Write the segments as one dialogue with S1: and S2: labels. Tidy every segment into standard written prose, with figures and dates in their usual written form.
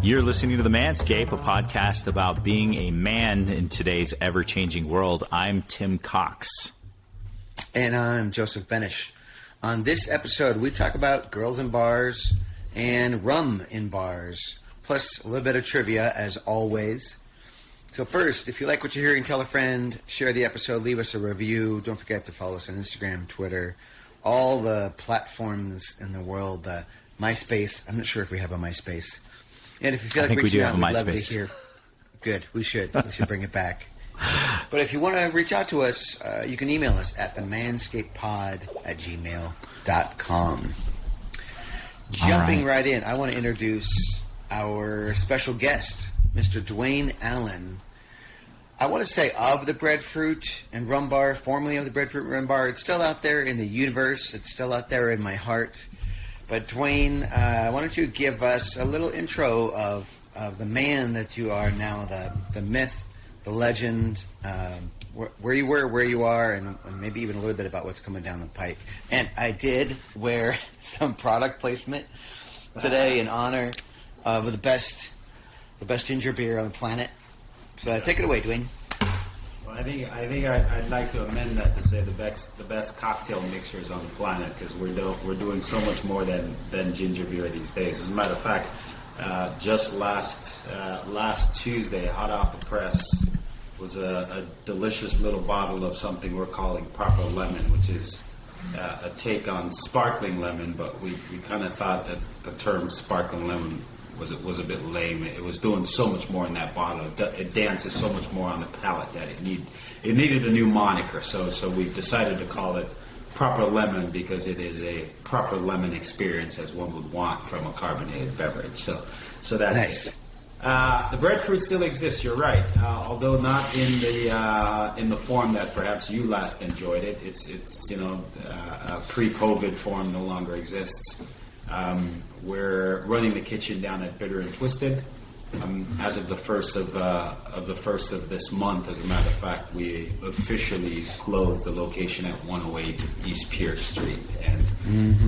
S1: You're listening to the Manscape, a podcast about being a man in today's ever-changing world. I'm Tim Cox.
S2: And I'm Joseph Benish. On this episode, we talk about girls in bars and rum in bars, plus a little bit of trivia, as always. So first, if you like what you're hearing, tell a friend, share the episode, leave us a review. Don't forget to follow us on Instagram, Twitter, all the platforms in the world. MySpace. I'm not sure if we have a MySpace. And if you feel like reaching out, we'd love to hear. Good. We should bring it back. But if you want to reach out to us, you can email us at themanscapepod@gmail.com. Jumping right in, I want to introduce our special guest, Mr. Dwayne Allen. I want to say of the Breadfruit and Rum Bar, formerly of the Breadfruit and Rum Bar. It's still out there in the universe. It's still out there in my heart. But Dwayne, why don't you give us a little intro of the man that you are now, the myth, the legend, where you were, where you are, and maybe even a little bit about what's coming down the pipe. And I did wear some product placement today in honor of the best ginger beer on the planet. So take it away, Dwayne.
S3: Well, I think I'd like to amend that to say the best cocktail mixers on the planet, because we're doing so much more than ginger beer these days. As a matter of fact, just last Tuesday, hot off the press, was a delicious little bottle of something we're calling Proper Lemon, which is a take on sparkling lemon, but we kind of thought that the term sparkling lemon was a bit lame. It was doing so much more in that bottle. It dances so much more on the palate that it needed a new moniker. So we decided to call it Proper Lemon, because it is a proper lemon experience as one would want from a carbonated beverage. So that's
S2: nice.
S3: It. The breadfruit still exists. You're right, although not in the form that perhaps you last enjoyed it. It's a pre-COVID form no longer exists. We're running the kitchen down at Bitter and Twisted. As of the first of this month, as a matter of fact, we officially closed the location at 108 East Pierce Street, and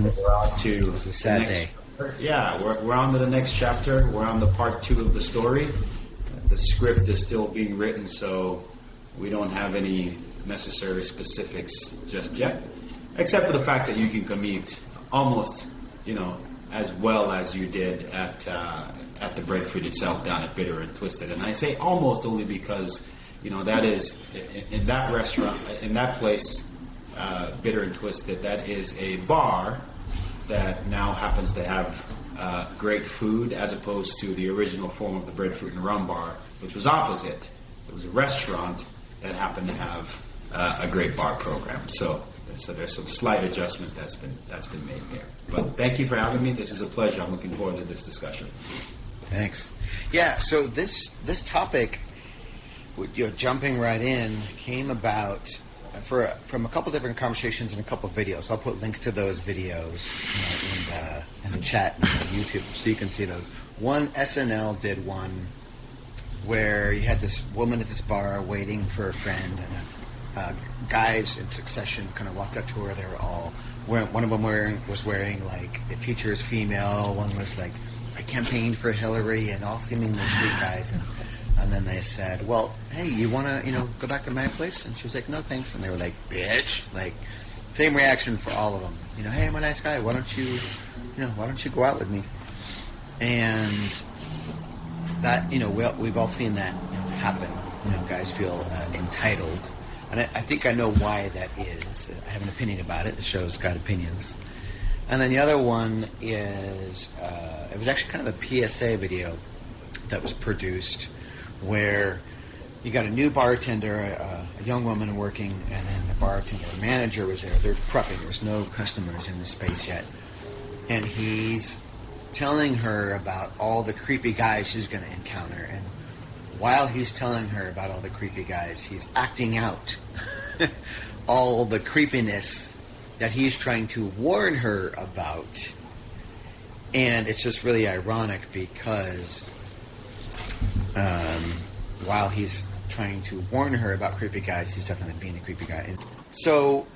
S3: we're on to
S2: it was a sad day.
S3: Yeah, we're on to the next chapter. We're on the part 2 of the story. The script is still being written, so we don't have any necessary specifics just yet, except for the fact that you can come eat almost, as well as you did at the Breadfruit itself down at Bitter and Twisted. And I say almost only because, that is, in that restaurant, in that place, Bitter and Twisted, that is a bar that now happens to have great food, as opposed to the original form of the Breadfruit and Rum Bar, which was opposite. It was a restaurant that happened to have a great bar program. So there's some slight adjustments that's been made there. But thank you for having me. This is a pleasure. I'm looking forward to this discussion.
S2: Thanks. Yeah. So this topic, jumping right in, came about from a couple different conversations and a couple of videos. I'll put links to those videos in the chat on YouTube, so you can see those. One, SNL did one where you had this woman at this bar waiting for a friend, and guys in succession kind of walked up to her. They were all one of them was wearing like, it features female. One was like, I campaigned for Hillary, and all seemingly sweet guys. And then they said, well, hey, you want to, go back to my place? And she was like, no, thanks. And they were like, bitch. Like, same reaction for all of them. Hey, I'm a nice guy. Why don't you go out with me? And that, we've all seen that happen. Guys feel entitled. And I think I know why that is. I have an opinion about it. The show's got opinions. And then the other one is, it was actually kind of a PSA video that was produced, where you got a new bartender, a young woman working, and then the bartender, the manager was there. They're prepping. There's no customers in the space yet. And he's telling her about all the creepy guys she's going to encounter. And while he's telling her about all the creepy guys, he's acting out all the creepiness that he's trying to warn her about. And it's just really ironic because while he's trying to warn her about creepy guys, he's definitely being a creepy guy. So,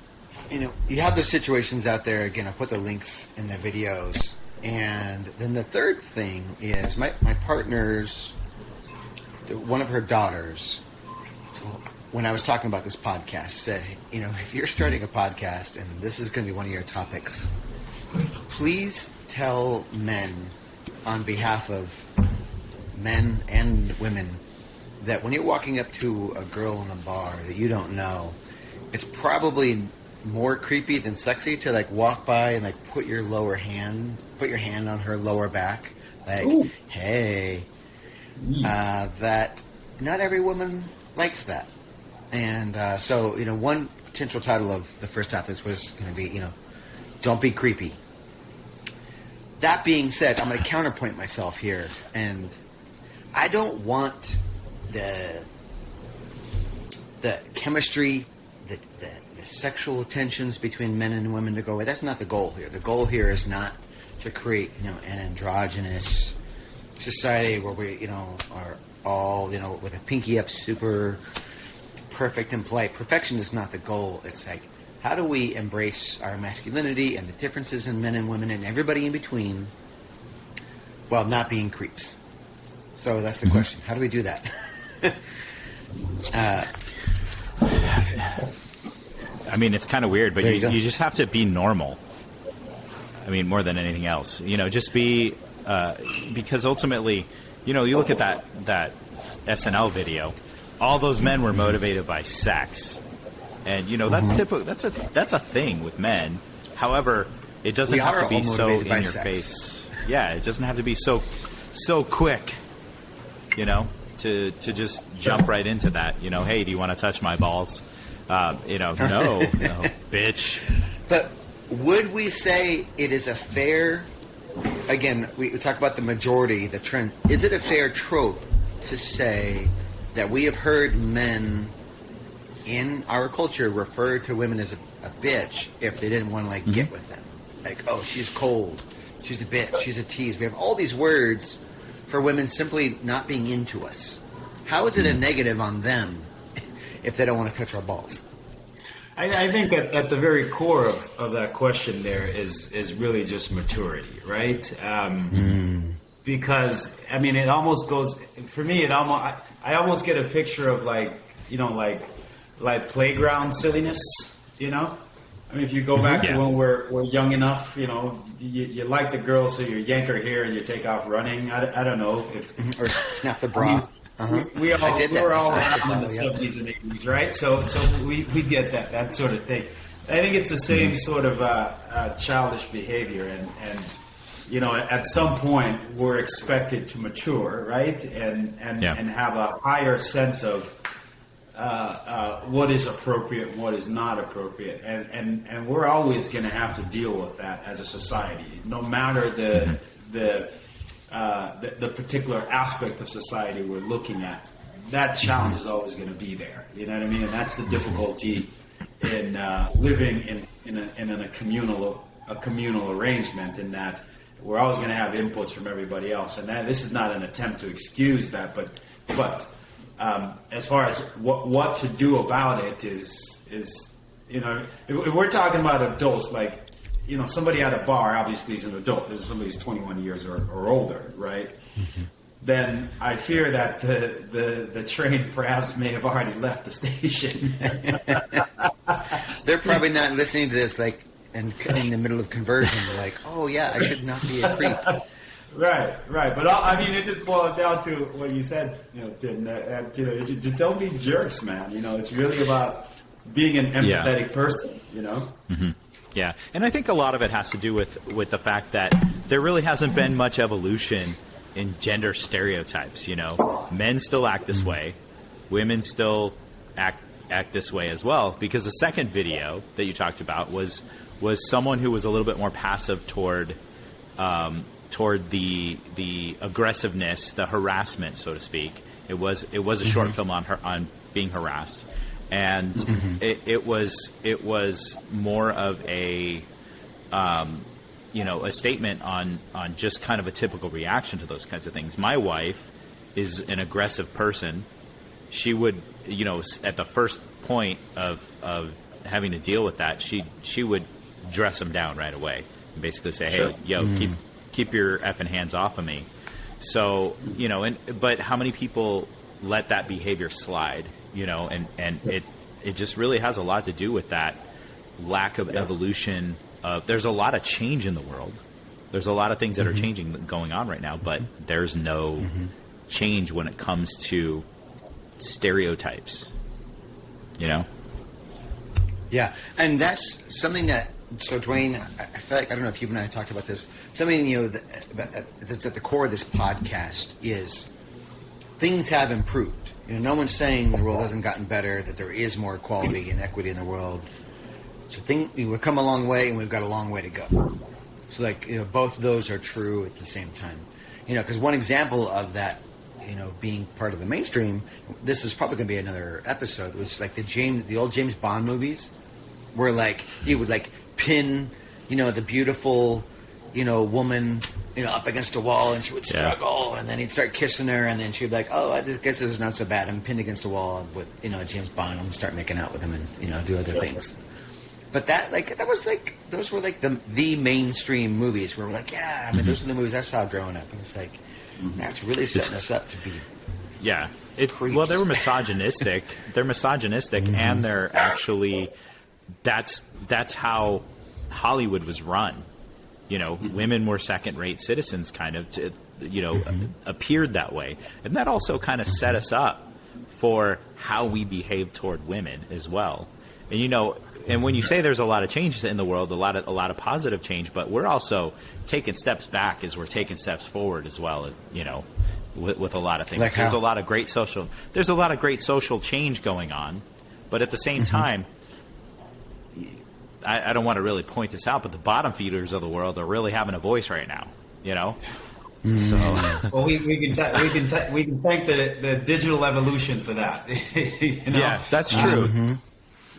S2: you have those situations out there. Again, I put the links in the videos. And then the third thing is my partner's, one of her daughters, when I was talking about this podcast, said, you know, if you're starting a podcast and this is going to be one of your topics, please tell men on behalf of men and women that when you're walking up to a girl in a bar that you don't know, it's probably more creepy than sexy to like walk by and like put your hand on her lower back, like, ooh, hey, that not every woman likes that. And so, you know, one potential title of the first half was going to be, you know, don't be creepy. That being said, I'm going to counterpoint myself here, and I don't want the chemistry, the sexual tensions between men and women to go away. That's not the goal here. The goal here is not to create, you know, an androgynous society where we, you know, are all, you know, with a pinky up, super perfect and polite. Perfection is not the goal. It's like, how do we embrace our masculinity and the differences in men and women and everybody in between while not being creeps? So that's the question. How do we do that?
S1: I mean, it's kind of weird, but you just have to be normal. I mean, more than anything else, you know, just be, because ultimately, you know, you look at that SNL video, all those men were motivated by sex. And, you know, that's typical. That's a thing with men. However, it doesn't have to be so in your face. Yeah, it doesn't have to be so quick, you know, to just jump right into that. You know, hey, do you want to touch my balls? You know, no, bitch.
S2: But would we say it is a fair, again, we talk about the majority, the trends. Is it a fair trope to say that we have heard men in our culture refer to women as a bitch if they didn't want to, like, get with them? Like, oh, she's cold, she's a bitch, she's a tease. We have all these words for women simply not being into us. How is it a negative on them if they don't want to touch our balls?
S3: I think that at the very core of that question there is really just maturity, right? Because, I mean, it almost goes, for me, I almost get a picture of, like, you know, like playground silliness, you know? I mean, if you go back to when we're young enough, you know, you like the girl, so you yank her hair and you take off running. I don't know if
S2: or snap the bra.
S3: We were all around in the 70s and 80s, right? So we get that sort of thing. I think it's the same sort of childish behavior, and you know, at some point we're expected to mature, right? And have a higher sense of what is appropriate and what is not appropriate, and we're always going to have to deal with that as a society, no matter the particular aspect of society we're looking at. That challenge is always going to be there. You know what I mean? And that's the difficulty in living in a communal arrangement. In that we're always going to have inputs from everybody else, and this is not an attempt to excuse that, but as far as what to do about it is you know, if we're talking about adults, like, you know, somebody at a bar obviously is an adult. There's somebody who's 21 years or older, right? Then I fear that the train perhaps may have already left the station.
S2: They're probably not listening to this, like, and in the middle of conversion, like, oh yeah, I should not be a creep.
S3: Right. But I mean, it just boils down to what you said, you know, Tim. You know, just don't be jerks, man. You know, it's really about being an empathetic person. You know.
S1: Mm-hmm. Yeah, and I think a lot of it has to do with the fact that there really hasn't been much evolution in gender stereotypes. You know, men still act this way, women still act this way as well. Because the second video that you talked about was someone who was a little bit more passive toward the aggressiveness, the harassment, so to speak. It was a short film on being harassed. And it was more of a you know, a statement on just kind of a typical reaction to those kinds of things. My wife is an aggressive person. She would, you know, at the first point of having to deal with that, she would dress him down right away and basically say, hey, yo, keep your effing hands off of me. So, you know, but how many people let that behavior slide, you know, and it just really has a lot to do with that lack of evolution. There's a lot of change in the world. There's a lot of things that are changing, going on right now, but there's no change when it comes to stereotypes, you know?
S2: Yeah, and that's something that, so Dwayne, I feel like, I don't know if you and I talked about this, something, you know, that's at the core of this podcast is things have improved. You know, no one's saying the world hasn't gotten better, that there is more equality and equity in the world. So we've come a long way, and we've got a long way to go. So, like, you know, both of those are true at the same time. You know, because one example of that, you know, being part of the mainstream, this is probably going to be another episode, was like the old James Bond movies, where, like, he would, like, pin, you know, the beautiful, you know, woman, you know, up against a wall, and she would struggle, and then he'd start kissing her, and then she'd be like, oh, I guess this is not so bad. I'm pinned against a wall with, you know, James Bond. I'm going to start making out with him and, you know, do other things. But those were like the mainstream movies where we're like, yeah, I mean, those are the movies I saw growing up. And it's like, that's really setting us up to be.
S1: Yeah. Well, they were misogynistic. They're misogynistic, and they're actually, that's how Hollywood was run. You know, women were second-rate citizens, kind of, you know, appeared that way. And that also kind of set us up for how we behave toward women as well. And, you know, and when you say there's a lot of change in the world, a lot of positive change, but we're also taking steps back as we're taking steps forward as well, you know, with a lot of things.
S2: Like
S1: there's a lot of great social change going on, but at the same time, I don't want to really point this out, but the bottom feeders of the world are really having a voice right now, you know. So,
S3: well, we can thank the digital evolution for that. You know?
S1: Yeah, that's true.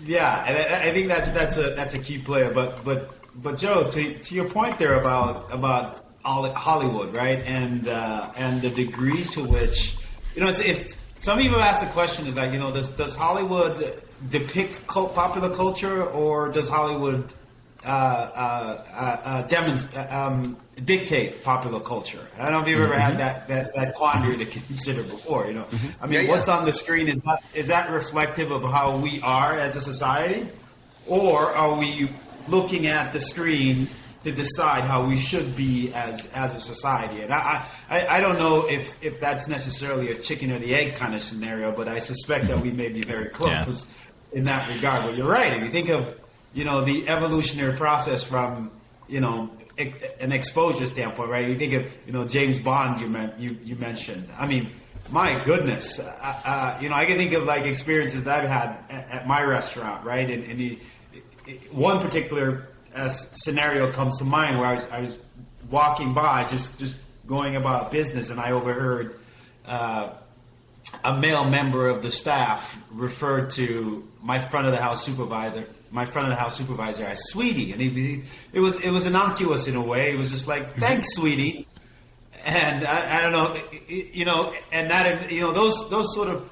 S3: Yeah, and I think that's a key player. But Joe, to your point there about Hollywood, right? And the degree to which, you know, it's some people have asked the question, is like, you know, does Hollywood depict popular culture, or does Hollywood dictate popular culture? I don't know if you've ever had that quandary to consider before. You know, I mean, what's on the screen, is that reflective of how we are as a society, or are we looking at the screen to decide how we should be as a society? And I don't know if that's necessarily a chicken or the egg kind of scenario, but I suspect that we may be very close in that regard. But you're right. If you think of, you know, the evolutionary process from, you know, an exposure standpoint, right? You think of, you know, James Bond you mentioned. I mean, my goodness, you know, I can think of like experiences that I've had at my restaurant, right? And one particular scenario comes to mind where I was walking by, just going about business, and I overheard a male member of the staff referred to my front of the house supervisor as Sweetie, and it was innocuous in a way. It was just like, thanks, Sweetie. And I don't know, you know, and that, you know, those sort of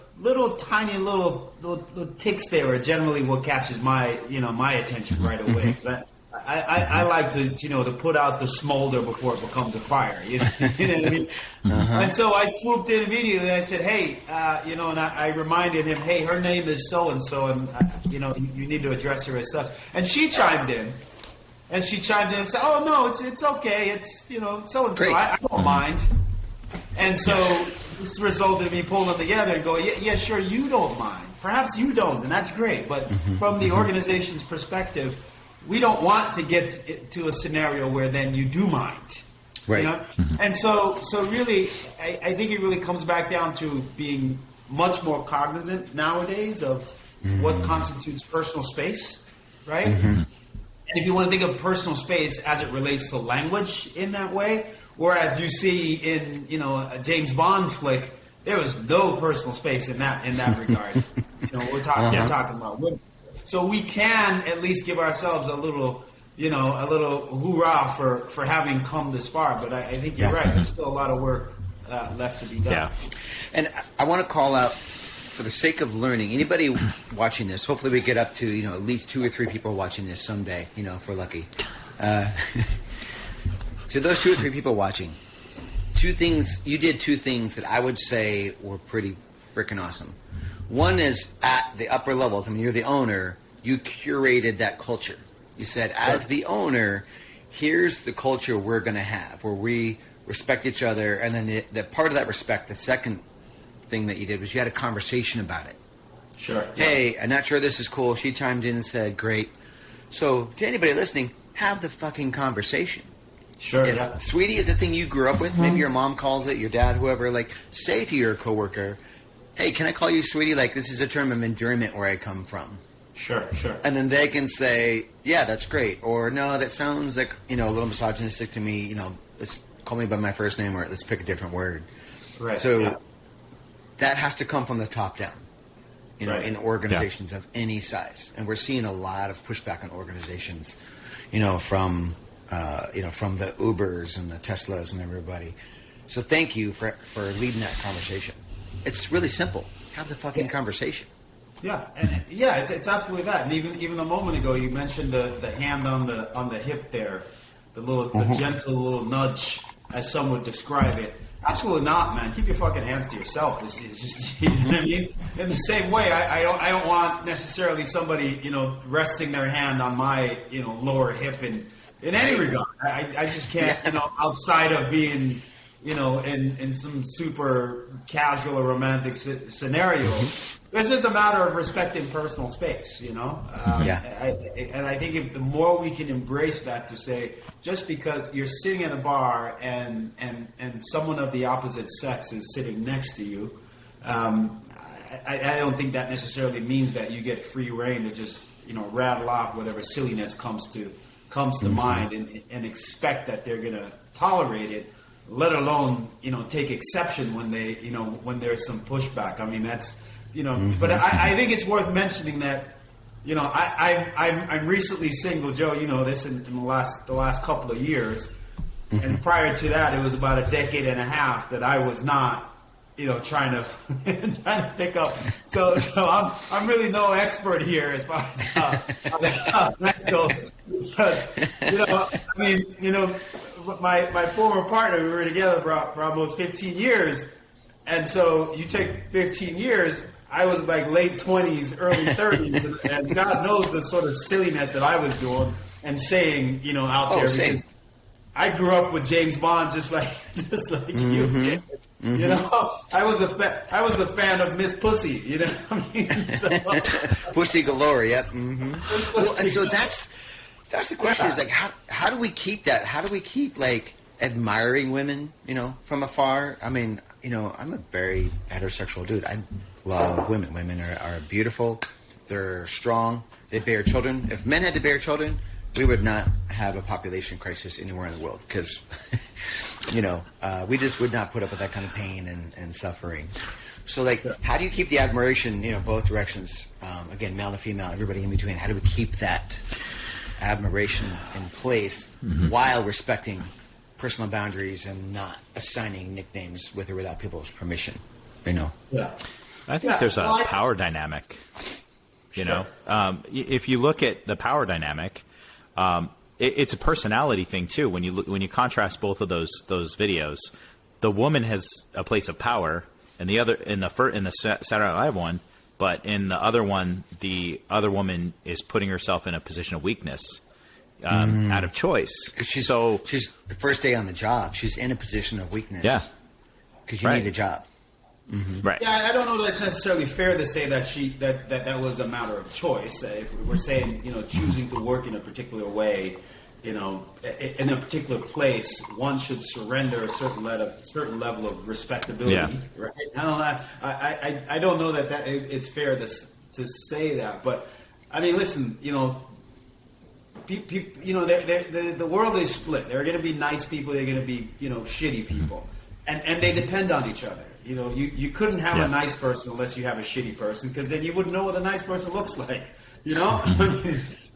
S3: tiny little ticks there are generally what catches my attention right away. 'Cause I like to, you know, to put out the smolder before it becomes a fire. You know what I mean? And so I swooped in immediately. And I said, "Hey, you know," and I reminded him, "Hey, her name is so and so, and you know, you need to address her as such." And she chimed in, and said, "Oh no, it's okay. It's, you know, so and so. I don't mind." And so this resulted in me pulling them together and going, "Yeah, sure, you don't mind. Perhaps you don't, and that's great. But from the organization's perspective, we don't want to get to a scenario where then you do mind."
S2: Right.
S3: You know? And so really, I think it really comes back down to being much more cognizant nowadays of what constitutes personal space, right? And if you want to think of personal space as it relates to language in that way, whereas you see in, you know, a James Bond flick, there was no personal space in that regard. You know, we're talking about women. So we can at least give ourselves a little hoorah for having come this far. But I think you're right. There's still a lot of work left to be done.
S1: Yeah.
S2: And I want to call out, for the sake of learning, anybody watching this, hopefully we get up to, you know, at least 2 or 3 people watching this someday, you know, if we're lucky. To those 2 or 3 people watching, you did two things that I would say were pretty freaking awesome. One is at the upper levels. I mean, you're the owner. You curated that culture. You said, as the owner, here's the culture we're going to have, where we respect each other. And then the part of that respect, the second thing that you did was you had a conversation about it.
S3: Sure.
S2: Hey, I'm not sure this is cool. She chimed in and said, great. So to anybody listening, have the fucking conversation.
S3: Sure.
S2: If sweetie is the thing you grew up with, maybe your mom calls it, your dad, whoever, like, say to your coworker, hey, can I call you sweetie? Like, this is a term of endearment where I come from.
S3: Sure.
S2: And then they can say, yeah, that's great. Or, no, that sounds like, a little misogynistic to me. Let's call me by my first name, or let's pick a different word.
S3: Right.
S2: So that has to come from the top down, in organizations of any size. And we're seeing a lot of pushback on organizations, from the Ubers and the Teslas and everybody. So thank you for leading that conversation. It's really simple. Have the fucking conversation.
S3: Yeah, and it's absolutely that. And even a moment ago, you mentioned the hand on the hip there, the gentle little nudge, as some would describe it. Absolutely not, man. Keep your fucking hands to yourself. It's just, you know what I mean? In the same way, I don't want necessarily somebody, resting their hand on my, lower hip in any regard. I just can't, outside of being, in some super casual or romantic scenario. It's just a matter of respecting personal space, And I think if the more we can embrace that, to say, just because you're sitting at a bar and someone of the opposite sex is sitting next to you, I don't think that necessarily means that you get free reign to just rattle off whatever silliness comes to mind and expect that they're going to tolerate it, let alone take exception when they when there's some pushback. I mean, that's but I think it's worth mentioning that I'm recently single, Joe. This in the last couple of years, and prior to that, it was about a decade and a half that I was not trying to pick up. So I'm really no expert here as far as how that goes. Because my former partner, we were together for almost 15 years, and so you take 15 years. I was like late 20s, early 30s, and God knows the sort of silliness that I was doing and saying, out there.
S2: Same.
S3: Because I grew up with James Bond, just like you did. I was a fan of Miss Pussy. You know what I mean? So,
S2: Pussy galore. Yep. Well, and so that's the question. Is like, how do we keep that? How do we keep like admiring women? From afar. I mean, I'm a very heterosexual dude. I love women. Women are beautiful. They're strong. They bear children. If men had to bear children, we would not have a population crisis anywhere in the world because, we just would not put up with that kind of pain and suffering. So, like, how do you keep the admiration, both directions? Again, male to female, everybody in between. How do we keep that admiration in place while respecting personal boundaries and not assigning nicknames with or without people's permission?
S3: Yeah.
S1: I think there's a power dynamic. If you look at the power dynamic, it's a personality thing too. When you contrast both of those videos, the woman has a place of power, and the other in the Saturday Night Live one, but in the other one, the other woman is putting herself in a position of weakness out of choice.
S2: She's the first day on the job. She's in a position of weakness.
S1: Yeah,
S2: because you need a job.
S1: Right.
S3: Yeah, I don't know that it's necessarily fair to say that that was a matter of choice. If we're saying, choosing to work in a particular way, in a particular place, one should surrender a certain level of respectability. Yeah. Right? I don't know that it's fair to say that, but I mean, listen, the world is split. There are going to be nice people. There are going to be shitty people, and they depend on each other. You couldn't have a nice person unless you have a shitty person, because then you wouldn't know what a nice person looks like.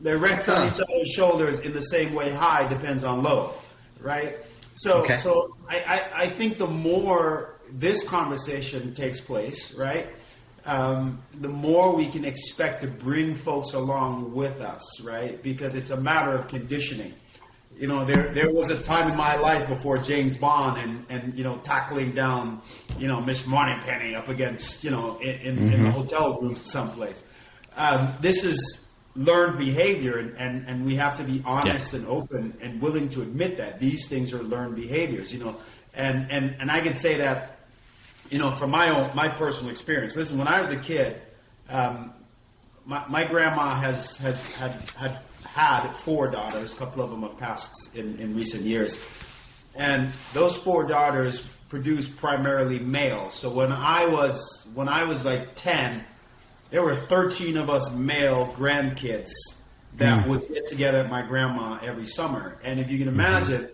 S3: They rest on each other's shoulders in the same way high depends on low, right? So I think the more this conversation takes place, right, the more we can expect to bring folks along with us, right? Because it's a matter of conditioning. there was a time in my life before James Bond and tackling down, Miss Moneypenny up against, in the hotel rooms someplace. This is learned behavior, and we have to be honest and open and willing to admit that these things are learned behaviors, and I can say that, from my personal experience. Listen, when I was a kid, my grandma has had 4 daughters. A couple of them have passed in recent years, and those 4 daughters produced primarily males. So when I was like 10, there were 13 of us male grandkids that would get together at my grandma every summer. And if you can imagine,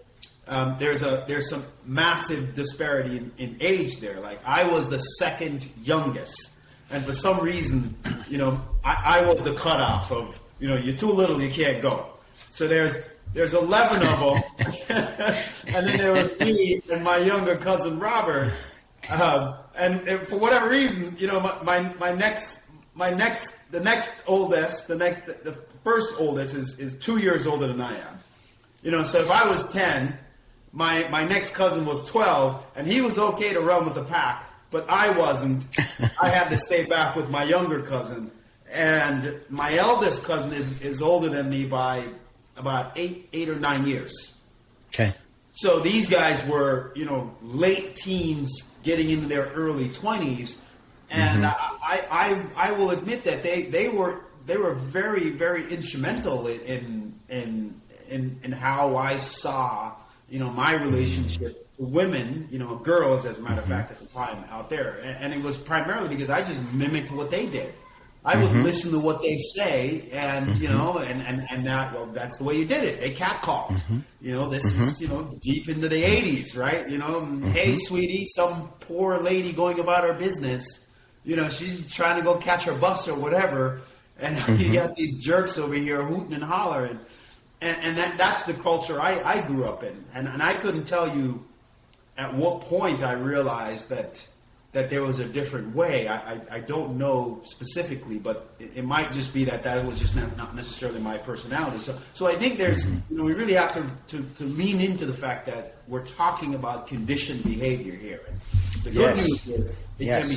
S3: there's some massive disparity in age there. Like, I was the second youngest, and for some reason, I was the cutoff of, you're too little, you can't go. So there's 11 of them, and then there was me and my younger cousin Robert. And for whatever reason, the first oldest is 2 years older than I am. So if I was 10, my next cousin was 12, and he was okay to run with the pack, but I wasn't. I had to stay back with my younger cousin. And my eldest cousin is older than me by about 8 or 9 years.
S2: Okay.
S3: So these guys were, late teens, getting into their early 20s, and I will admit that they were very, very instrumental in how I saw my relationship to women, girls, as a matter of fact, at the time out there, and it was primarily because I just mimicked what they did. I would listen to what they say, and and that's the way you did it. They catcalled. This is deep into the 80s, right? Hey, sweetie, some poor lady going about her business. She's trying to go catch her bus or whatever, and you got these jerks over here hooting and hollering, and that's the culture I grew up in, and I couldn't tell you at what point I realized that there was a different way. I don't know specifically, but it might just be that was just not necessarily my personality. So I think there's, we really have to lean into the fact that we're talking about conditioned behavior here. And the good news is it can be,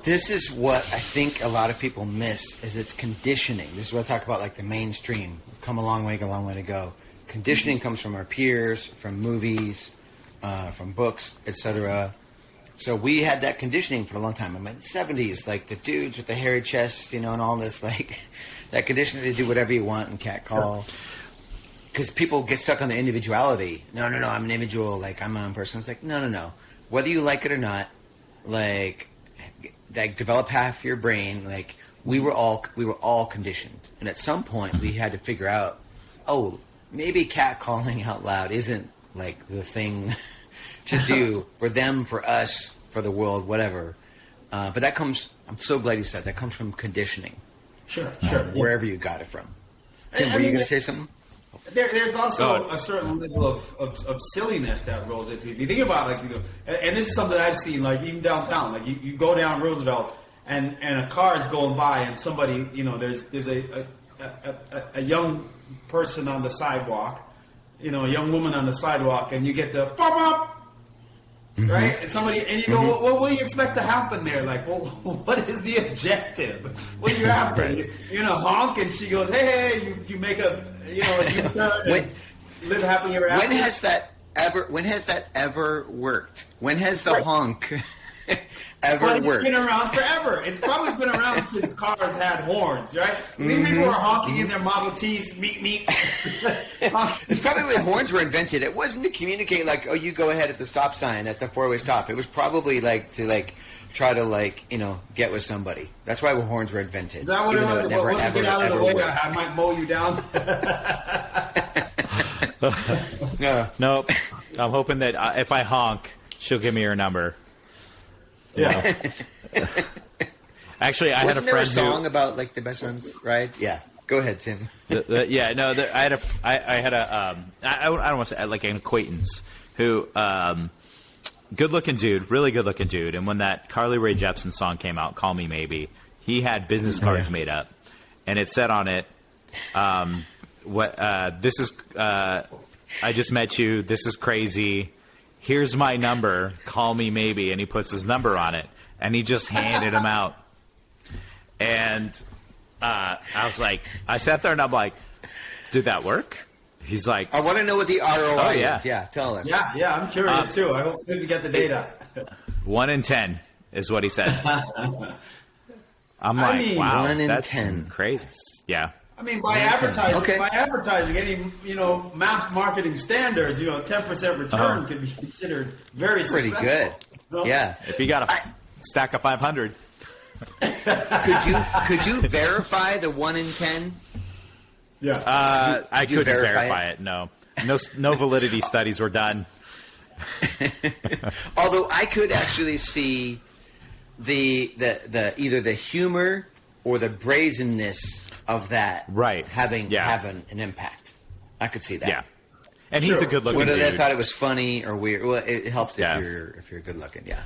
S2: This is what I think a lot of people miss, is it's conditioning. This is what I talk about, like the mainstream. We've come a long way to go. Conditioning comes from our peers, from movies, from books, etc. So we had that conditioning for a long time. In the 70s, like the dudes with the hairy chests, and all this, like that conditioning to do whatever you want and catcall. Because people get stuck on the individuality. No, I'm an individual. Like, I'm my own person. It's like, no. Whether you like it or not, like develop half your brain. Like, we were all conditioned, and at some point we had to figure out, maybe catcalling out loud isn't like the thing to do for them, for us, for the world, whatever. But that comes, I'm so glad you said, that comes from conditioning.
S3: Sure.
S2: Wherever you got it from. Tim, were you going to say something?
S3: There's also a certain level of silliness that rolls into it. If you think about and this is something I've seen, like even downtown, like you go down Roosevelt and a car is going by and somebody, there's a young person on the sidewalk, a young woman on the sidewalk, and you get the pop up. Right? And you go, what do you expect to happen there? Like, well, what is the objective? What are you after? You're gonna honk, and she goes, hey, you make a U-turn and live happily ever after.
S2: When has that ever worked? When has the honk ever
S3: worked?
S2: It's
S3: been around forever. It's probably been around since cars had horns, right? People were honking in their Model Ts, meet.
S2: It's probably when horns were invented. It wasn't to communicate like, you go ahead at the stop sign at the four-way stop. It was probably to try to get with somebody. That's why horns were invented.
S3: Is that what it was? Get out of the way. I might mow you down.
S1: Nope. I'm hoping that if I honk, she'll give me her number.
S3: Yeah.
S1: Actually, I had a friend. Wasn't
S2: there a song about like the best friends, right? Yeah. Go ahead, Tim.
S1: I had I don't want to say like an acquaintance who, good-looking dude, really good-looking dude. And when that Carly Rae Jepsen song came out, "Call Me Maybe," he had business cards made up, and it said on it, what? This is. I just met you. This is crazy. Here's my number. Call me maybe. And he puts his number on it, and he just handed him out. And I was like, I sat there and I'm like, did that work? He's like,
S2: I want to know what the ROI is. Yeah, tell us.
S3: Yeah, I'm curious too. I hope you get the data.
S1: 1 in 10 is what he said. I'm like, wow,
S2: 1 in
S1: that's
S2: 10.
S1: crazy. Yeah.
S3: I mean, by advertising, any mass marketing standards, 10% return could be considered very
S2: pretty
S3: successful.
S2: good. Yeah.
S1: If you got a stack of 500.
S2: Could you verify the 1 in 10?
S3: Yeah.
S1: I couldn't verify it. No validity studies were done.
S2: Although I could actually see the either the humor or the brazenness of that having an impact. I could see that.
S1: Yeah. And he's a good-looking dude.
S2: Whether they thought it was funny or weird, well, it helps if you're good-looking. Yeah.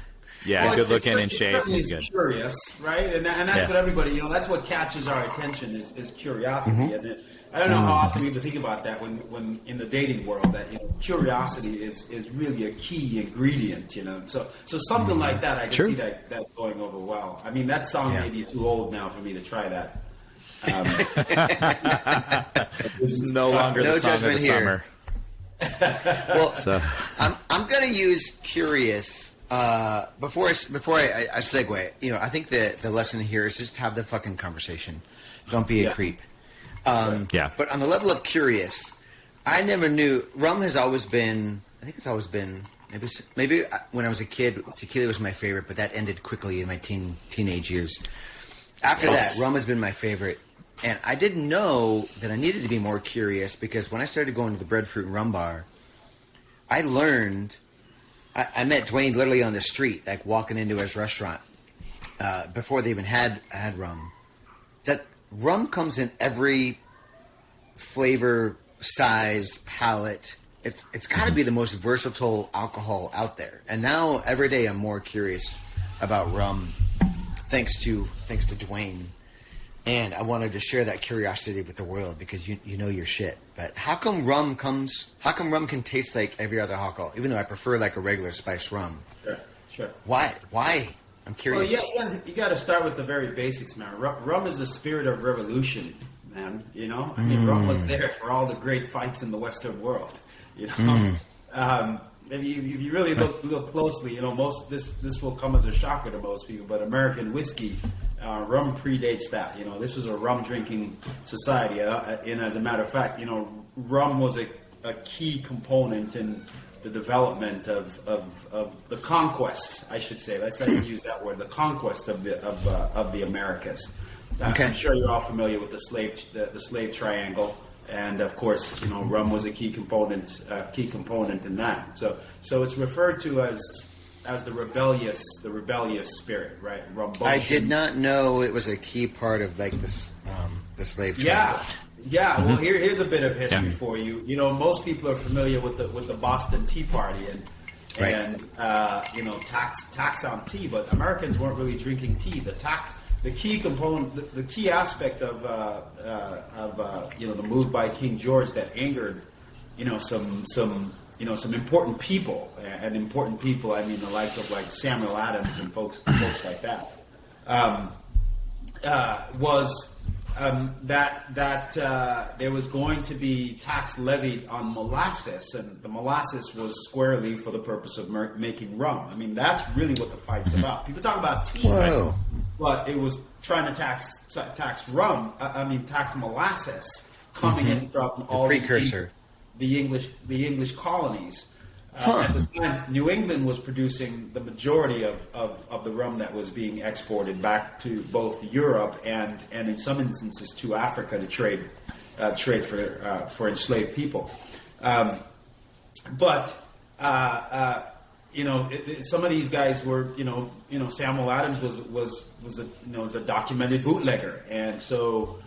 S1: Yeah,
S3: well,
S1: good-looking and shape. He's good.
S3: Curious, right? And that's what everybody, that's what catches our attention is curiosity. Mm-hmm. And I don't know how often people think about that when in the dating world that curiosity is really a key ingredient. So something like that, I can see that going over well. I mean, that song may be too old now for me to try that.
S1: This is no longer the song of the summer.
S2: Well, I'm going to use curious. Before I segue, I think the lesson here is just have the fucking conversation. Don't be a creep. But on the level of curious, I never knew. Rum has always been. I think it's always been. Maybe when I was a kid, tequila was my favorite, but that ended quickly in my teenage years. After that, rum has been my favorite, and I didn't know that I needed to be more curious because when I started going to the Breadfruit and Rum Bar, I learned. I met Dwayne literally on the street, like walking into his restaurant before they even had rum. That rum comes in every flavor, size, palette. It's got to be the most versatile alcohol out there. And now every day I'm more curious about rum, thanks to Dwayne. And I wanted to share that curiosity with the world because you know your shit. But how come rum can taste like every other alcohol, even though I prefer like a regular spiced rum?
S3: Sure.
S2: Why? I'm curious.
S3: Well, you got to start with the very basics, man. Rum is the spirit of revolution, man. I mean, rum was there for all the great fights in the Western world. Maybe if you really look closely, this will come as a shocker to most people, but American whiskey, rum predates that. This was a rum drinking society, and as a matter of fact, rum was a key component in the development of the conquest, I should say. Let's not use that word. The conquest of the Americas.
S2: Okay.
S3: I'm sure you're all familiar with the slave triangle. And of course, rum was a key component in that. So it's referred to as the rebellious spirit, right? Rumbulsion.
S2: I did not know it was a key part of like this the slave triangle.
S3: Yeah. Well, here's a bit of history for you. Most people are familiar with the Boston Tea Party and tax on tea, but Americans weren't really drinking tea. The key component, the key aspect of the move by King George that angered, some important people, and important people, I mean the likes of like Samuel Adams and folks like that, was that there was going to be tax levied on molasses, and the molasses was squarely for the purpose of making rum. I mean, that's really what the fight's about. People talk about tea, right? But it was trying to tax rum. Tax molasses coming in from all
S2: the precursor,
S3: the English colonies. At the time, New England was producing the majority of the rum that was being exported back to both Europe and in some instances to Africa to trade for enslaved people. Some of these guys were, Samuel Adams was a documented bootlegger, and so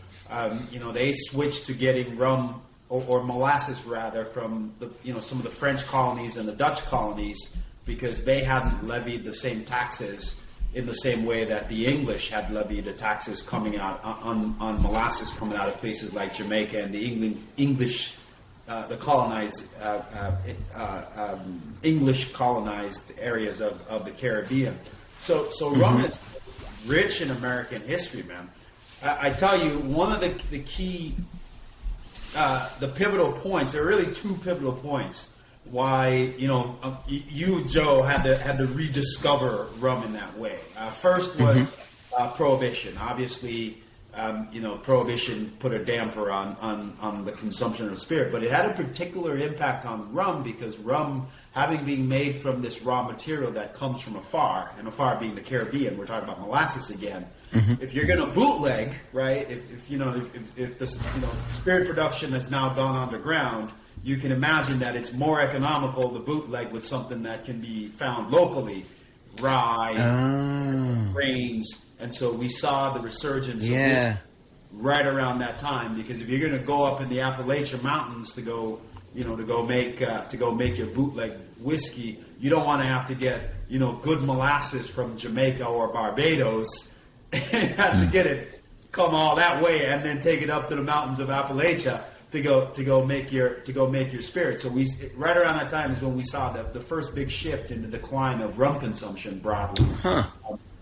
S3: they switched to getting rum or molasses rather from some of the French colonies and the Dutch colonies because they hadn't levied the same taxes in the same way that the English had levied the taxes coming out on molasses coming out of places like Jamaica and the the colonized English colonized areas of the Caribbean. So rum is rich in American history, man. I tell you, one of the key, the pivotal points. There are really two pivotal points why you, Joe, had to rediscover rum in that way. First was prohibition. Obviously, prohibition put a damper on the consumption of spirit, but it had a particular impact on rum because rum, having been made from this raw material that comes from afar, and afar being the Caribbean, we're talking about molasses again. If you're going to bootleg, right? If the spirit production has now gone underground, you can imagine that it's more economical to bootleg with something that can be found locally, rye, grains, and so we saw the resurgence of this right around that time. Because if you're going to go up in the Appalachian Mountains to go make your bootleg whiskey, you don't want to have to get good molasses from Jamaica or Barbados. You have to get it come all that way and then take it up to the mountains of Appalachia to go make your spirit. So we right around that time is when we saw the first big shift in the decline of rum consumption broadly.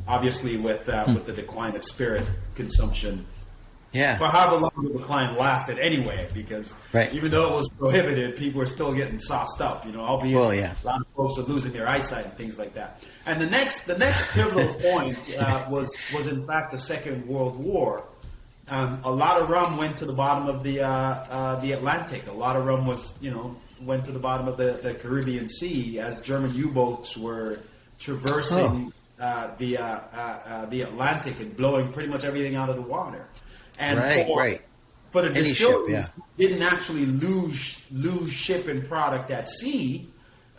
S3: Obviously, with the decline of spirit consumption. Yeah. For however long the decline lasted anyway, because even though it was prohibited, people were still getting sauced up, albeit a lot of folks are losing their eyesight and things like that. And the next pivotal point was in fact the Second World War. A lot of rum went to the bottom of the Atlantic. A lot of rum went to the bottom of the Caribbean Sea as German U-boats were traversing the Atlantic and blowing pretty much everything out of the water. And for the distilleries, didn't actually lose shipping product at sea.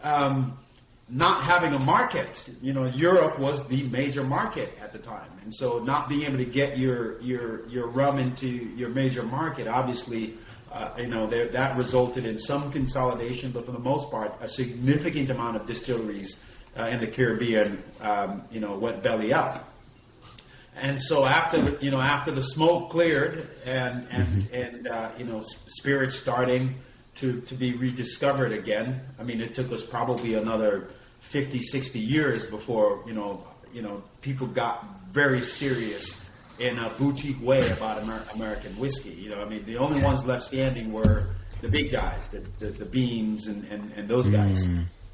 S3: Not having a market, Europe was the major market at the time, and so not being able to get your rum into your major market, obviously, that resulted in some consolidation, but for the most part, a significant amount of distilleries in the Caribbean, went belly up. And so after the smoke cleared and spirits starting to be rediscovered again. I mean, it took us probably another 50, 60 years before people got very serious in a boutique way about American whiskey. The only ones left standing were the big guys, the Beams and those guys.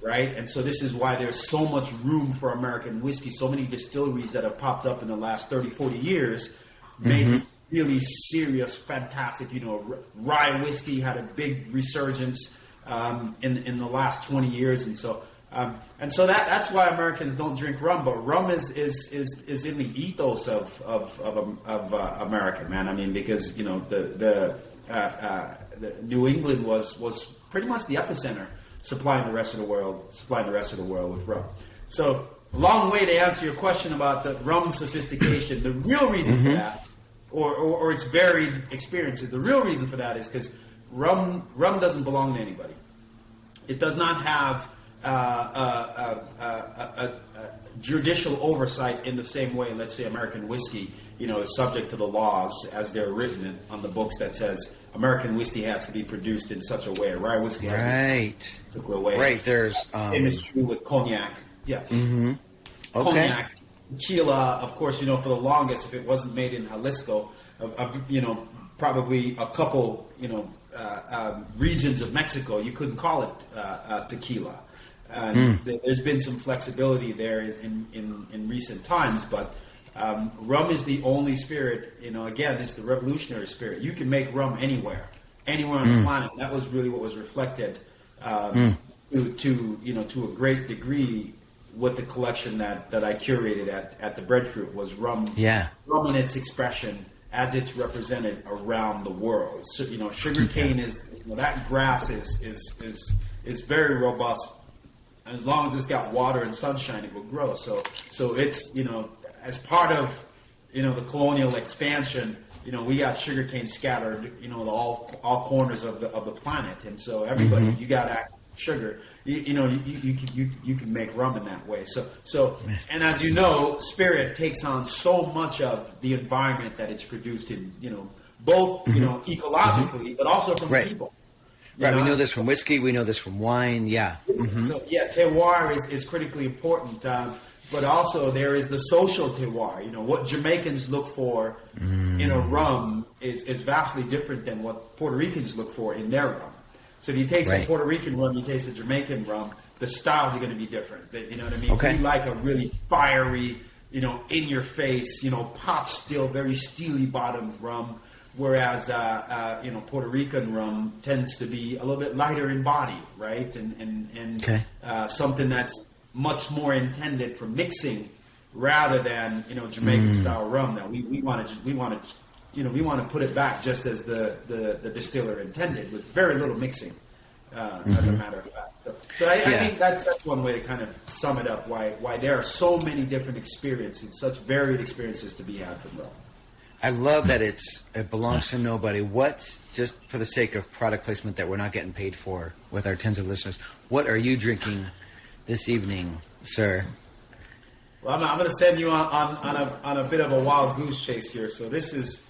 S3: Right? And so this is why there's so much room for American whiskey. So many distilleries that have popped up in the last 30, 40 years made really serious, fantastic, rye whiskey had a big resurgence in the last 20 years. And so that's why Americans don't drink rum. But rum is in the ethos of America, man. I mean, because, the New England was pretty much the epicenter, supplying the rest of the world with rum. So, a long way to answer your question about the rum sophistication. The real reason for that, or its varied experiences, the real reason for that is because rum doesn't belong to anybody. It does not have a judicial oversight in the same way, let's say, American whiskey, is subject to the laws as they're written on the books that says American whiskey has to be produced in such a way. Rye whiskey has to be produced in a particular way.
S2: Right. There's
S3: same is true with cognac. Yeah.
S2: Okay.
S3: Cognac, tequila, of course, for the longest, if it wasn't made in Jalisco, probably a couple, regions of Mexico, you couldn't call it tequila. There's been some flexibility there in recent times, but rum is the only spirit, again, it's the revolutionary spirit. You can make rum anywhere on the planet. That was really what was reflected to a great degree with the collection that I curated at the Breadfruit was rum. Yeah. Rum in its expression as it's represented around the world. So, sugarcane is that grass is very robust. And as long as it's got water and sunshine, it will grow. So it's as part of the colonial expansion, we got sugarcane scattered, all corners of the planet, and so everybody you got access to sugar. You can make rum in that way. So and as you know, spirit takes on so much of the environment that it's produced in. Both ecologically, but also from people.
S2: Right, we know this from whiskey. We know this from wine. Yeah.
S3: So terroir is critically important. But also there is the social terroir. What Jamaicans look for in a rum is vastly different than what Puerto Ricans look for in their rum. So if you taste a Puerto Rican rum, you taste a Jamaican rum, the styles are going to be different. You know what I mean?
S2: Okay.
S3: We like a really fiery, in your face, pot still, very steely bottomed rum. Whereas, Puerto Rican rum tends to be a little bit lighter in body, right? And something that's much more intended for mixing rather than Jamaican style rum. That we want to put it back just as the distiller intended, with very little mixing, as a matter of fact. So I think that's one way to kind of sum it up. Why there are so many different experiences, such varied experiences to be had from rum.
S2: I love that it belongs to nobody. What, just for the sake of product placement that we're not getting paid for with our tens of listeners, what are you drinking this evening, sir?
S3: Well, I'm going to send you on a bit of a wild goose chase here. So this is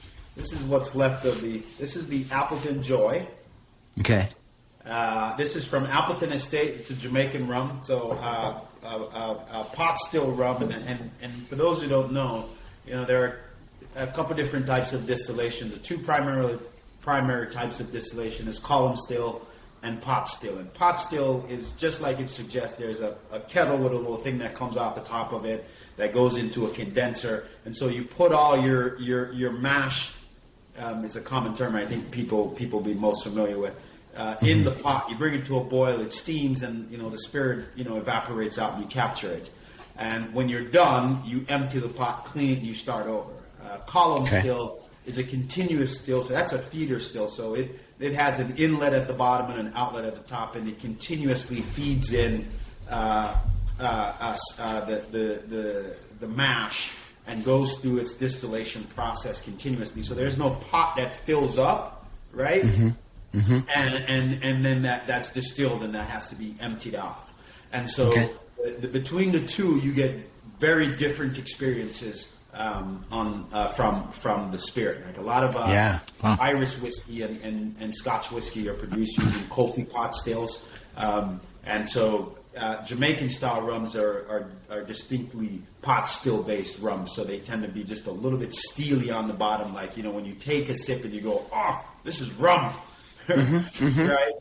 S3: what's left of this is the Appleton Joy.
S2: Okay.
S3: This is from Appleton Estate. It's a Jamaican rum. So pot still rum. And for those who don't know, there are a couple different types of distillation. The two primary types of distillation is column still and pot still. And pot still is just like it suggests. There's a kettle with a little thing that comes off the top of it that goes into a condenser, and so you put all your mash. Is a common term I think people be most familiar with. In the pot, you bring it to a boil, it steams, and the spirit evaporates out, and you capture it. And when you're done, you empty the pot, clean it, and you start over. Column still is a continuous still, so that's a feeder still. So it has an inlet at the bottom and an outlet at the top, and it continuously feeds in the mash and goes through its distillation process continuously. So there's no pot that fills up, right? And then that's distilled and that has to be emptied off. And so between the two, you get very different experiences from the spirit. Like a lot of Irish whiskey and Scotch whiskey are produced using coffee pot stills, and so Jamaican style rums are distinctly pot still based rums. So they tend to be just a little bit steely on the bottom. Like when you take a sip and you go, "Oh, this is rum." Right.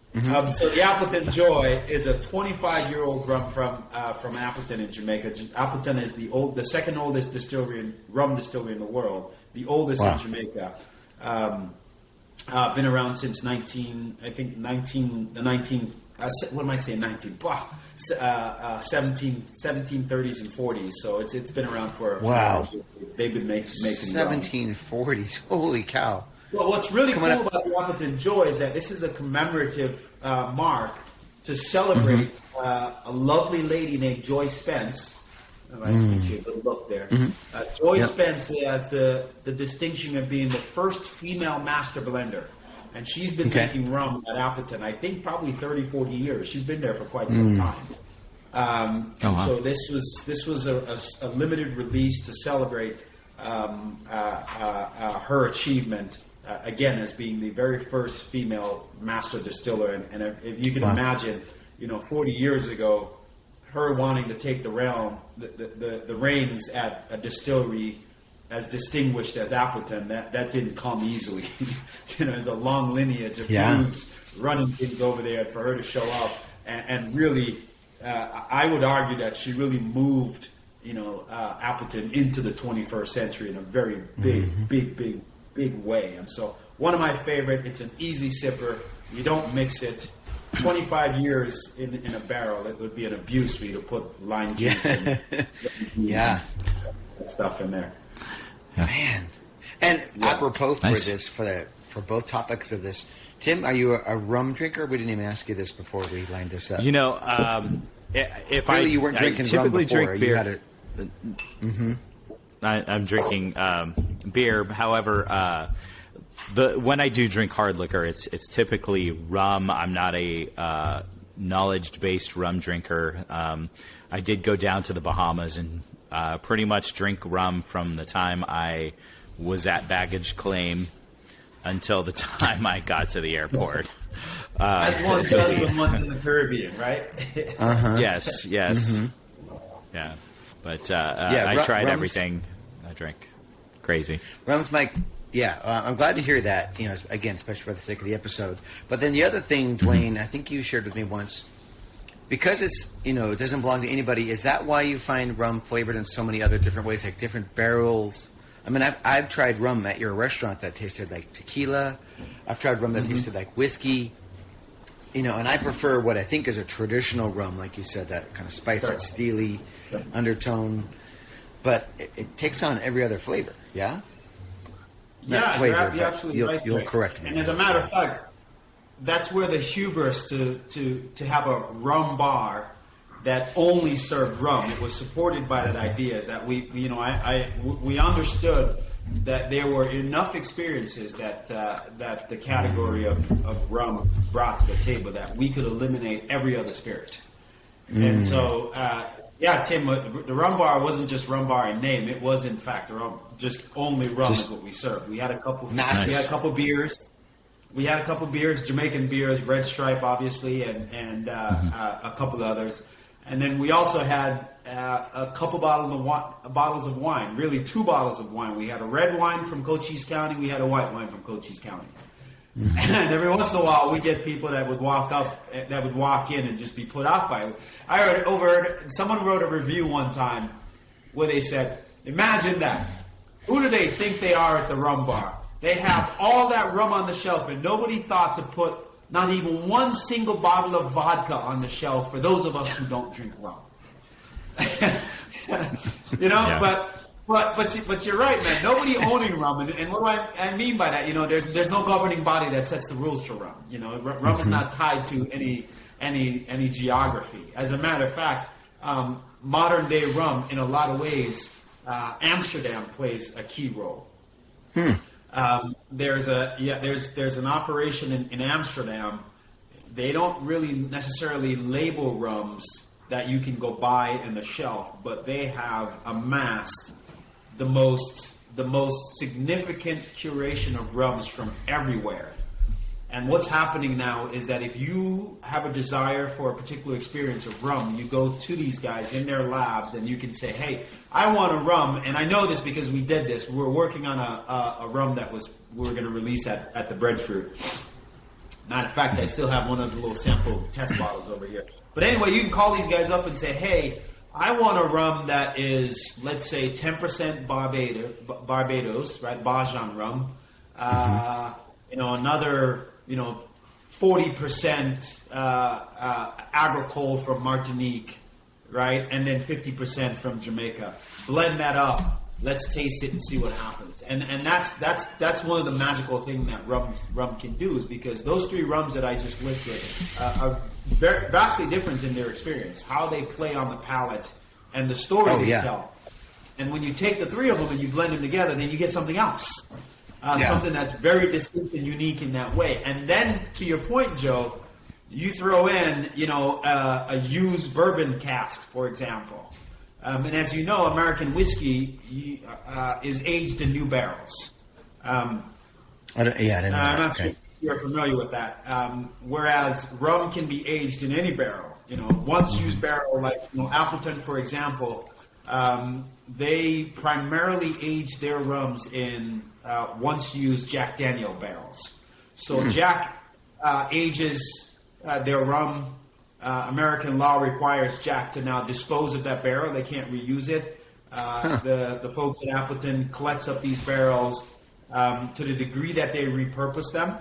S3: So the Appleton Joy is a 25-year-old rum from Appleton in Jamaica. Appleton is the second oldest rum distillery in the world. The oldest in Jamaica. Been around since 1730s and 40s. So it's been around for a while. They've been making
S2: 1740s. Holy cow.
S3: Well, what's really cool about the Appleton Joy is that this is a commemorative mark to celebrate a lovely lady named Joy Spence. I get you a little look there. Joy Spence has the distinction of being the first female master blender. And she's been making rum at Appleton, I think probably 30, 40 years. She's been there for quite some time. So this was a limited release to celebrate her achievement. Again, as being the very first female master distiller, and if you can imagine, 40 years ago, her wanting to take the reins at a distillery as distinguished as Appleton, that didn't come easily. There's a long lineage of dudes running things over there, and for her to show up and really, I would argue that she really moved, Appleton into the 21st century in a very big way. And so one of my favorite, it's an easy sipper. You don't mix it. 25 years in a barrel, it would be an abuse for you to put lime juice and stuff in there.
S2: Man. And apropos for this, for both topics of this, Tim, are you a rum drinker? We didn't even ask you this before we lined this up.
S1: You
S2: weren't drinking rum before.
S1: Drink beer.
S2: You had it.
S1: I'm drinking beer. However, when I do drink hard liquor, it's typically rum. I'm not a knowledge-based rum drinker. I did go down to the Bahamas and pretty much drink rum from the time I was at baggage claim until the time I got to the airport.
S3: As one does when one's in the Caribbean, right?
S1: Yes. Mm-hmm. Yeah. But I tried everything. I drank crazy.
S2: Rum's Mike. Yeah, I'm glad to hear that. Again, especially for the sake of the episode. But then the other thing, Dwayne, I think you shared with me once, because it's it doesn't belong to anybody. Is that why you find rum flavored in so many other different ways, like different barrels? I mean, I've tried rum at your restaurant that tasted like tequila. I've tried rum that tasted like whiskey. And I prefer what I think is a traditional rum, like you said, that kind of spice, that steely undertone. But it takes on every other flavor, yeah?
S3: Yeah, you're absolutely right.
S2: You'll correct me.
S3: And as a matter of fact, that's where the hubris to have a rum bar that only served rum. It was supported by that idea, is that we understood that there were enough experiences that the category of rum brought to the table that we could eliminate every other spirit. And so, Tim, the rum bar wasn't just rum bar in name. It was, in fact, just only rum is what we served. We had a couple.
S2: Nice.
S3: We had a couple beers. Jamaican beers, Red Stripe, obviously, and a couple others. And then we also had a couple bottles of wine, really 2 bottles of wine. We had a red wine from Cochise County. We had a white wine from Cochise County. And every once in a while, we get people that would walk in and just be put off by it. I overheard someone wrote a review one time where they said, "Imagine that. Who do they think they are at the rum bar? They have all that rum on the shelf, and nobody thought to put not even one single bottle of vodka on the shelf for those of us who don't drink rum." But you're right, man. Nobody owning rum, and what do I mean by that? There's no governing body that sets the rules for rum. Rum is not tied to any geography. As a matter of fact, modern day rum, in a lot of ways, Amsterdam plays a key role. There's an operation in Amsterdam. They don't really necessarily label rums that you can go buy in the shelf, but they have amassed the most significant curation of rums from everywhere. And what's happening now is that if you have a desire for a particular experience of rum, you go to these guys in their labs and you can say, "Hey, I want a rum," and I know this because we did this. We're working on a rum that we were going to release at the Breadfruit. Matter of fact, I still have one of the little sample test bottles over here. But anyway, you can call these guys up and say, "Hey, I want a rum that is, let's say, 10% Barbados, right? Bajan rum. Another, 40% agricole from Martinique, right? And then 50% from Jamaica. Blend that up. Let's taste it and see what happens." And that's one of the magical things that rum can do, is because those 3 rums that I just listed are vastly different in their experience, how they play on the palate and the story they tell. And when you take the 3 of them and you blend them together, then you get something else. Something that's very distinct and unique in that way. And then, to your point, Joe, you throw in, a used bourbon cask, for example. And as you know, American whiskey is aged in new barrels.
S2: I didn't know
S3: I'm
S2: that.
S3: not sure if you're familiar with that. Whereas rum can be aged in any barrel. Once used barrel, like Appleton, for example, they primarily age their rums in once used Jack Daniel barrels. So Jack ages their rum. American law requires Jack to now dispose of that barrel. They can't reuse it. The folks at Appleton collects up these barrels to the degree that they repurpose them.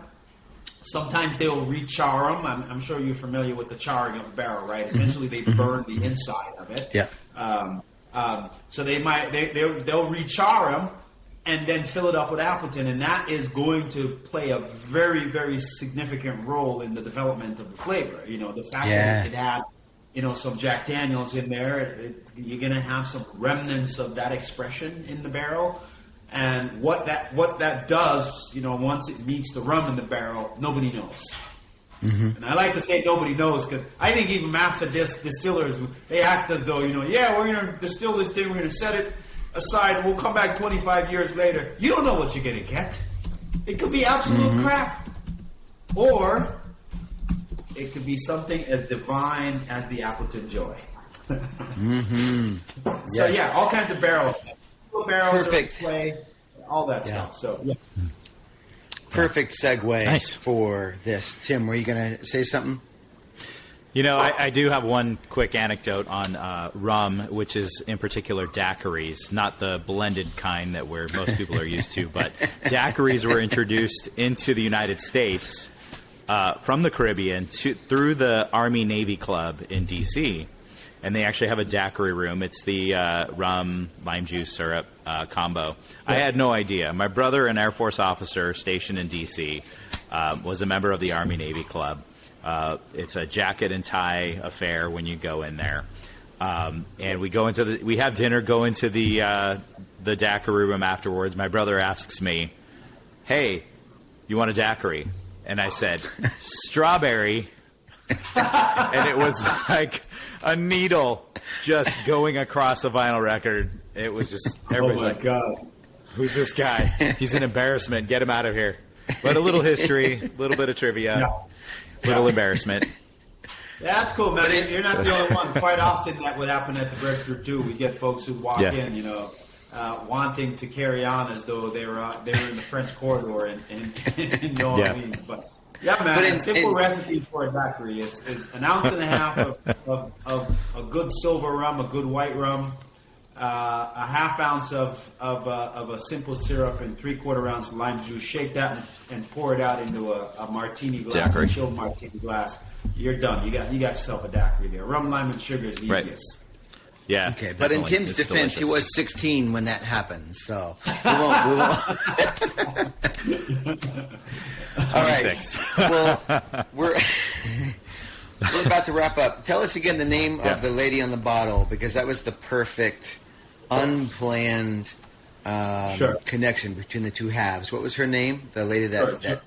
S3: Sometimes they'll re-char them. I'm sure you're familiar with the charring of a barrel, right? Essentially, they burn the inside of it.
S2: Yeah.
S3: So they'll re-char them and then fill it up with Appleton, and that is going to play a very, very significant role in the development of the flavor. The fact that it had, some Jack Daniels in there, you're going to have some remnants of that expression in the barrel. And what that does, once it meets the rum in the barrel, nobody knows. And I like to say nobody knows because I think even master distillers, they act as though, yeah, we're going to distill this thing, we're going to set it aside, and we'll come back 25 years later. You don't know what you're going to get. It could be absolute crap. Or it could be something as divine as the Appleton Joy. So, yeah, all kinds of barrels. Barrels,
S2: perfect.
S3: Clay, all that stuff. So, yeah.
S2: Perfect segue
S1: Nice.
S2: for this. Tim, were you going to say something?
S1: I do have one quick anecdote on rum, which is in particular daiquiris, not the blended kind that most people are used to, but daiquiris were introduced into the United States from the Caribbean through the Army-Navy Club in D.C., and they actually have a daiquiri room. It's the rum, lime juice, syrup combo. I had no idea. My brother, an Air Force officer stationed in D.C., was a member of the Army-Navy Club. It's a jacket and tie affair when you go in there. And we have dinner, go into the daiquiri room afterwards. My brother asks me, "Hey, you want a daiquiri?" And I said, "Strawberry." And it was like a needle just going across a vinyl record. It was just, everybody's like,
S3: God.
S1: "Who's this guy? He's an embarrassment. Get him out of here." But a little history, a little bit of trivia, little embarrassment.
S3: Yeah, that's cool, man. You're not the only one. Quite often that would happen at the Breadfruit too. We get folks who walk in, wanting to carry on as though they were in the French corridor in New Orleans. But yeah, man, a simple recipe for a daiquiri is an ounce and a half of a good silver rum, a good white rum, a half ounce of a simple syrup, and 3/4 ounce lime juice. Shake that and pour it out into a martini glass, a chilled martini glass. You're done. You got yourself a daiquiri there. Rum, lime, and sugar is the easiest.
S1: Yeah.
S2: Okay, but in Tim's
S1: It's
S2: defense,
S1: delicious.
S2: he was 16 when that happened, so we won't. All right.
S1: 26.
S2: Well, we're about to wrap up. Tell us again the name of the lady on the bottle, because that was the perfect, unplanned connection between the two halves. What was her name? The lady that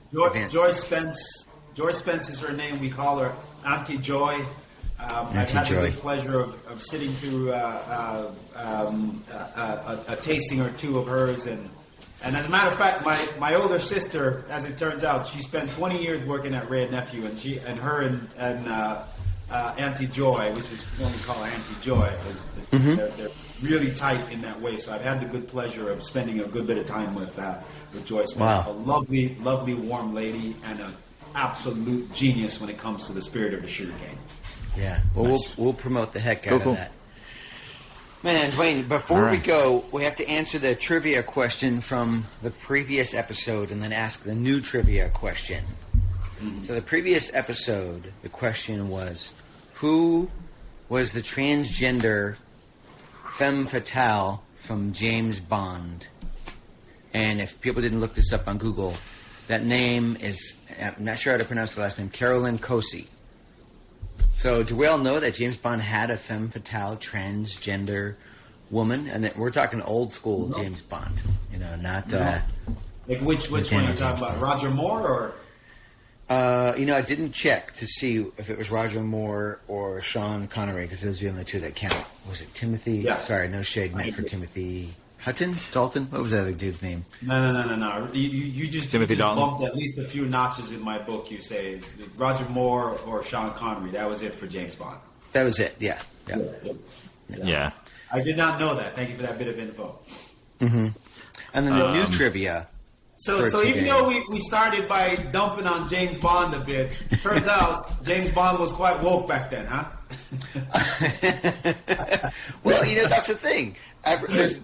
S3: Joy Spence. Joy Spence is her name. We call her Auntie Joy. I've had the good pleasure of sitting through a tasting or two of hers, and as a matter of fact, my older sister, as it turns out, she spent 20 years working at Ray and Nephew, and her and Auntie Joy, which is what we call Auntie Joy, they're really tight in that way. So I've had the good pleasure of spending a good bit of time with Joy Spence, a lovely, lovely, warm lady, and an absolute genius when it comes to the spirit of the sugarcane.
S2: Yeah, well,
S1: Nice.
S2: we'll promote the heck out of that. Man, Dwayne, before we go, we have to answer the trivia question from the previous episode and then ask the new trivia question. So the previous episode, the question was, who was the transgender femme fatale from James Bond? And if people didn't look this up on Google, that name is, I'm not sure how to pronounce the last name, Carolyn Cosey. So do we all know that James Bond had a femme fatale transgender woman? And that we're talking old school James Bond, not...
S3: Like which one are you talking about? Roger Moore or...
S2: I didn't check to see if it was Roger Moore or Sean Connery, because those are the only two that count. Was it Timothy?
S3: Yeah.
S2: Sorry, no shade meant for Timothy Hutton? Dalton? What was that other dude's name?
S3: No. You just
S1: Timothy Dalton.
S3: bumped at least a few notches in my book. You say Roger Moore or Sean Connery. That was it for James Bond.
S2: That was it, yeah.
S1: Yeah.
S3: I did not know that. Thank you for that bit of info.
S2: And then the new trivia.
S3: So even though we started by dumping on James Bond a bit, turns out James Bond was quite woke back then, huh?
S2: Well, that's the thing.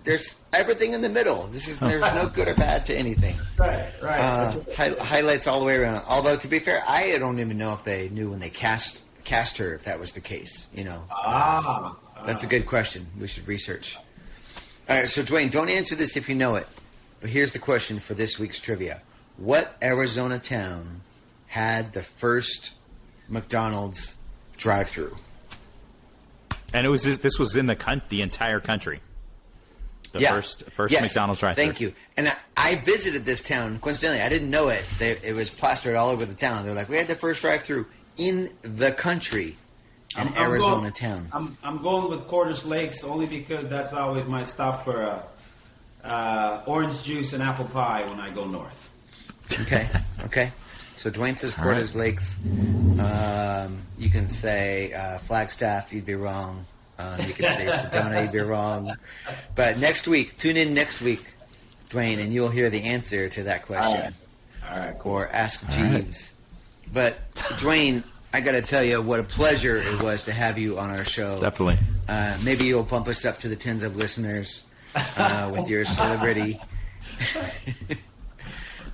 S2: There's everything in the middle. There's no good or bad to anything.
S3: Right. That's right.
S2: Highlights all the way around. Although, to be fair, I don't even know if they knew when they cast her if that was the case. That's a good question. We should research. All right, so Dwayne, don't answer this if you know it. But here's the question for this week's trivia. What Arizona town had the first McDonald's drive-through?
S1: And this was in the entire country. The first
S2: Yes.
S1: McDonald's drive-thru.
S2: Thank you. And I visited this town. Coincidentally, I didn't know it. It was plastered all over the town. They're like, we had the first drive-thru in the country, an Arizona town.
S3: I'm going with Quarters Lakes only because that's always my stop for orange juice and apple pie when I go north.
S2: Okay. So Dwayne says Quarters Lakes. You can say Flagstaff. You'd be wrong. You can say Sedona. You'd be wrong. But next week, tune in next week, Dwayne, and you'll hear the answer to that question.
S3: All right, cool.
S2: Or Ask Jeeves. But Dwayne, I got to tell you what a pleasure it was to have you on our show.
S1: Definitely.
S2: Maybe you'll bump us up to the tens of listeners with your celebrity.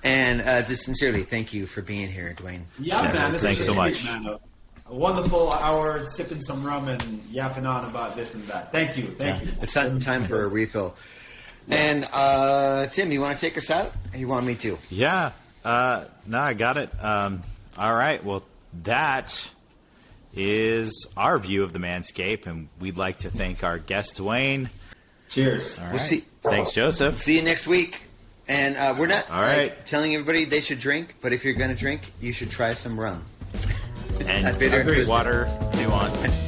S2: And just sincerely, thank you for being here, Dwayne.
S3: Yeah,
S1: Yes,
S3: man. This
S1: thanks
S3: is
S1: so much.
S3: Man. A wonderful hour sipping some rum and yapping on about this and that. Thank you.
S2: It's time for a refill. And Tim, you want to take us out? Or you want me to?
S1: Yeah. No, I got it. All right. Well, that is our view of the Manscape, and we'd like to thank our guest, Dwayne.
S3: Cheers.
S1: All right.
S2: We'll see.
S1: Thanks, Joseph.
S2: See you next week. And we're not
S1: All right.
S2: telling everybody they should drink, but if you're going to drink, you should try some rum.
S1: And
S2: Bitter and twisted.
S1: water, nuance.